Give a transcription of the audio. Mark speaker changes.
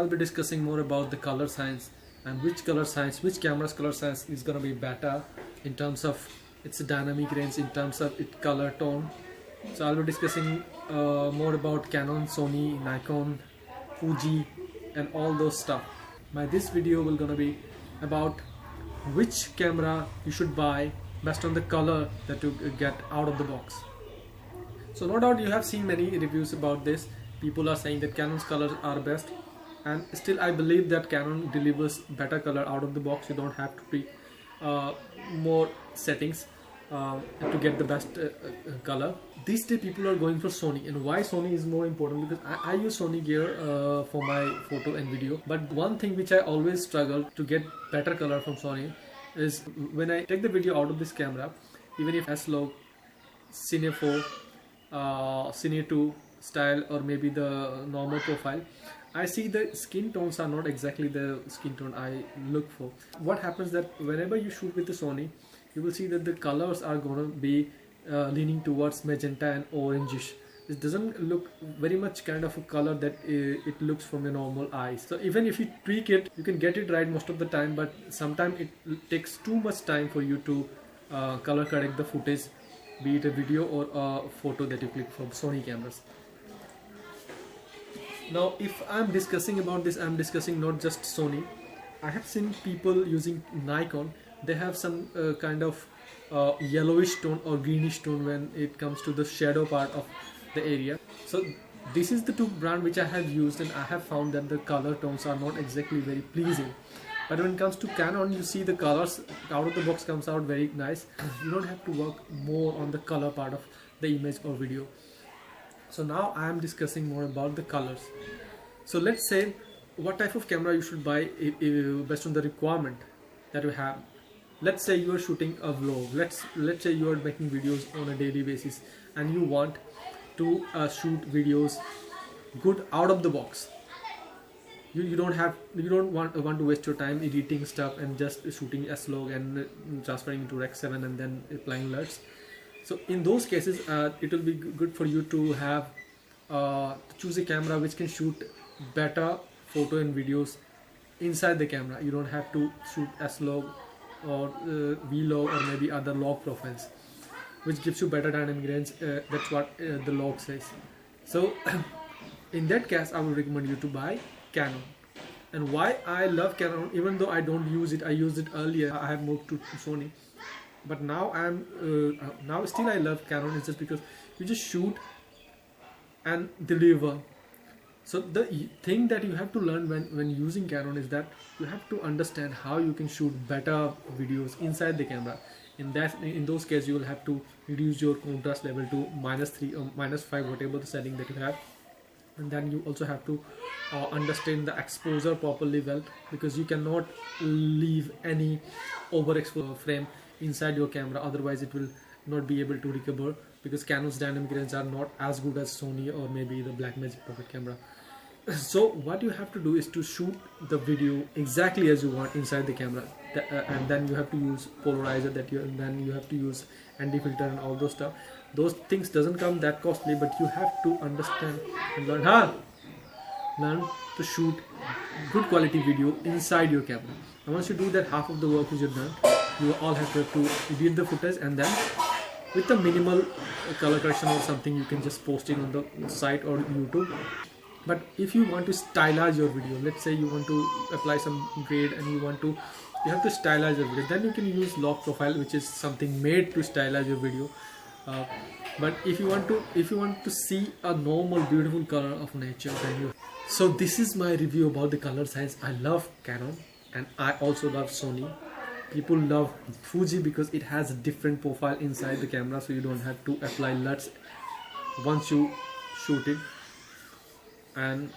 Speaker 1: I'll be discussing more about the color science and which camera's color science is gonna be better in terms of its dynamic range, in terms of its color tone. So I'll be discussing more about Canon, Sony, Nikon, Fuji and all those stuff. This video will gonna be about which camera you should buy based on the color that you get out of the box. So no doubt you have seen many reviews about this. People are saying that Canon's colors are best, and still I believe that Canon delivers better color out of the box. You don't have to tweak more settings to get the best color. These days people are going for Sony, and why Sony is more important, because I use Sony gear for my photo and video. But one thing which I always struggle to get better color from Sony is when I take the video out of this camera, even if S-Log, Cine 4, Cine 2 style, or maybe the normal profile, I see the skin tones are not exactly the skin tone I look for. What happens that whenever you shoot with the Sony, you will see that the colors are gonna be leaning towards magenta and orangish. It doesn't look very much kind of a color that it looks from your normal eyes. So even if you tweak it, you can get it right most of the time, but sometimes it takes too much time for you to color correct the footage, be it a video or a photo that you click from Sony cameras. Now if I'm discussing about this, I'm discussing not just Sony. I have seen people using Nikon. They have some kind of yellowish tone or greenish tone when it comes to the shadow part of the area. So this is the two brand which I have used, and I have found that the color tones are not exactly very pleasing. But when it comes to Canon, you see the colors out of the box comes out very nice. You don't have to work more on the color part of the image or video. So now I am discussing more about the colors. So let's say what type of camera you should buy based on the requirement that you have. Let's say you are shooting a vlog. Let's say you are making videos on a daily basis and you want to shoot videos good out of the box. You don't want to waste your time editing stuff and just shooting S-Log and transferring into Rec 7 and then applying LUTs. So in those cases, it will be good for you to have choose a camera which can shoot better photo and videos inside the camera. You don't have to shoot S-Log or Vlog or maybe other log profiles, which gives you better dynamic range. That's what the log says. So in that case, I would recommend you to buy Canon. And why I love Canon, even though I don't use it, I used it earlier. I have moved to Sony, but now now still I love Canon. It's just because you just shoot and deliver. So the thing that you have to learn when using Canon is that you have to understand how you can shoot better videos inside the camera. In those cases, you will have to reduce your contrast level to -3 or -5, whatever the setting that you have. And then you also have to understand the exposure properly well, because you cannot leave any overexposed frame inside your camera, otherwise it will not be able to recover, because Canon's dynamic range are not as good as Sony or maybe the Blackmagic Pocket camera. So what you have to do is to shoot the video exactly as you want inside the camera, and then you have to use polarizer and then you have to use ND filter and all those stuff. Those things doesn't come that costly, but you have to understand and learn to shoot good quality video inside your camera. And once you do that, half of the work is done. You all have to edit the footage, and then with the minimal color correction or something, you can just post it on the site or YouTube. But if you want to stylize your video, let's say you want to apply some grade and you have to stylize your video, then you can use log profile, which is something made to stylize your video. But if you want to see a normal beautiful color of nature, then you. So this is my review about the color science. I love Canon and I also love Sony. People love Fuji because it has a different profile inside the camera, so you don't have to apply LUTs once you shoot it. And